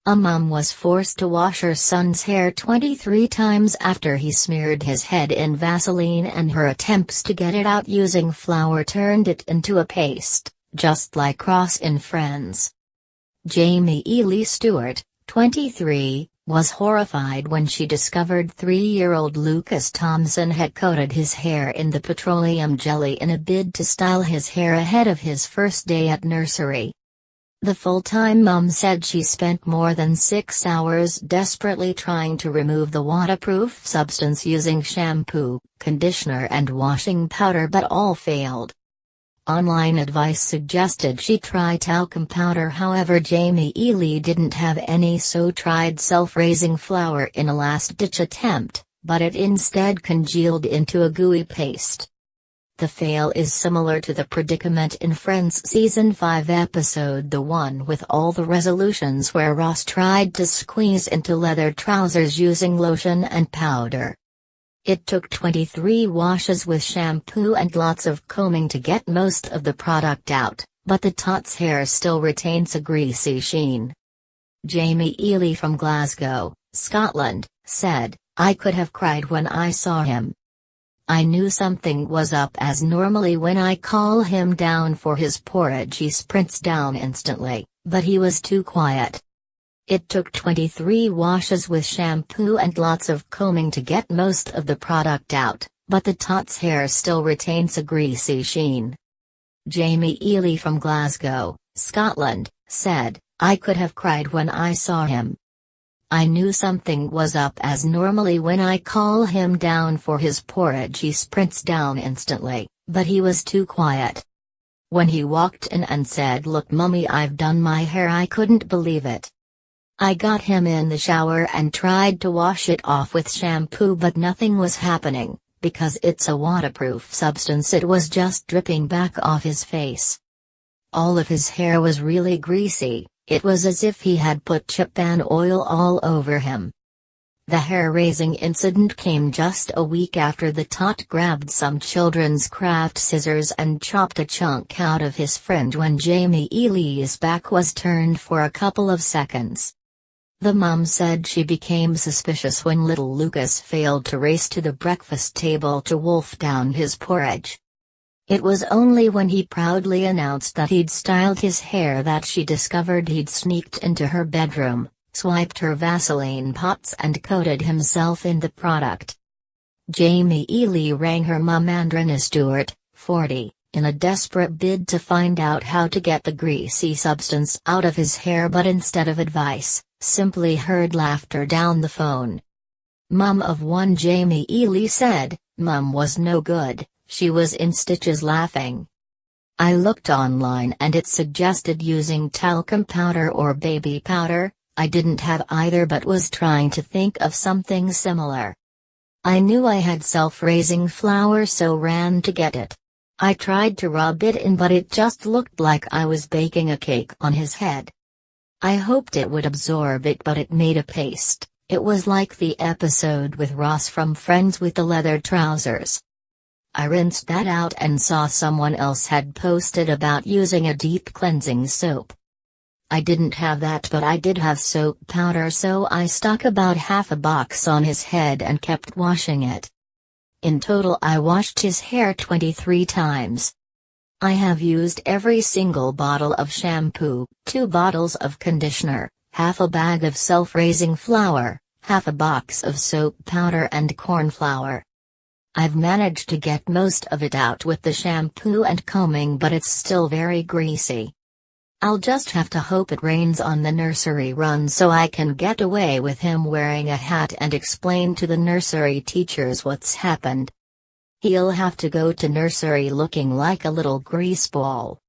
A mom was forced to wash her son's hair 23 times after he smeared his head in Vaseline, and her attempts to get it out using flour turned it into a paste, just like Ross in Friends. Jaymielee Stewart, 23, was horrified when she discovered 3-year-old Lucas Thomson had coated his hair in the petroleum jelly in a bid to style his hair ahead of his first day at nursery. The full-time mom said she spent more than 6 hours desperately trying to remove the waterproof substance using shampoo, conditioner and washing powder, but all failed. Online advice suggested she try talcum powder, however Jaymielee didn't have any, so tried self-raising flour in a last-ditch attempt, but it instead congealed into a gooey paste. The fail is similar to the predicament in Friends Season 5 episode The One with All the Resolutions, where Ross tried to squeeze into leather trousers using lotion and powder. It took 23 washes with shampoo and lots of combing to get most of the product out, but the tot's hair still retains a greasy sheen. Jaymielee from Glasgow, Scotland, said, "I could have cried when I saw him. I knew something was up, as normally when I call him down for his porridge he sprints down instantly, but he was too quiet. It took 23 washes with shampoo and lots of combing to get most of the product out, but the tot's hair still retains a greasy sheen." Jaymielee from Glasgow, Scotland, said, "I could have cried when I saw him. I knew something was up, as normally when I call him down for his porridge he sprints down instantly, but he was too quiet. When he walked in and said, 'Look mummy, I've done my hair,' I couldn't believe it. I got him in the shower and tried to wash it off with shampoo, but nothing was happening, because it's a waterproof substance. It was just dripping back off his face. All of his hair was really greasy. It was as if he had put chip and oil all over him." The hair-raising incident came just a week after the tot grabbed some children's craft scissors and chopped a chunk out of his fringe when Jaymieelee's back was turned for a couple of seconds. The mom said she became suspicious when little Lucas failed to race to the breakfast table to wolf down his porridge. It was only when he proudly announced that he'd styled his hair that she discovered he'd sneaked into her bedroom, swiped her Vaseline pots and coated himself in the product. Jaymielee rang her mum Jaymielee Stewart, 40, in a desperate bid to find out how to get the greasy substance out of his hair, but instead of advice, simply heard laughter down the phone. Mum of one Jaymielee said, "Mum was no good. She was in stitches laughing. I looked online and it suggested using talcum powder or baby powder. I didn't have either but was trying to think of something similar. I knew I had self-raising flour, so ran to get it. I tried to rub it in, but it just looked like I was baking a cake on his head. I hoped it would absorb it, but it made a paste. It was like the episode with Ross from Friends with the leather trousers. I rinsed that out and saw someone else had posted about using a deep cleansing soap. I didn't have that, but I did have soap powder, so I stuck about half a box on his head and kept washing it. In total I washed his hair 23 times. I have used every single bottle of shampoo, 2 bottles of conditioner, half a bag of self-raising flour, half a box of soap powder and corn flour. I've managed to get most of it out with the shampoo and combing, but it's still very greasy. I'll just have to hope it rains on the nursery run so I can get away with him wearing a hat and explain to the nursery teachers what's happened. He'll have to go to nursery looking like a little grease ball.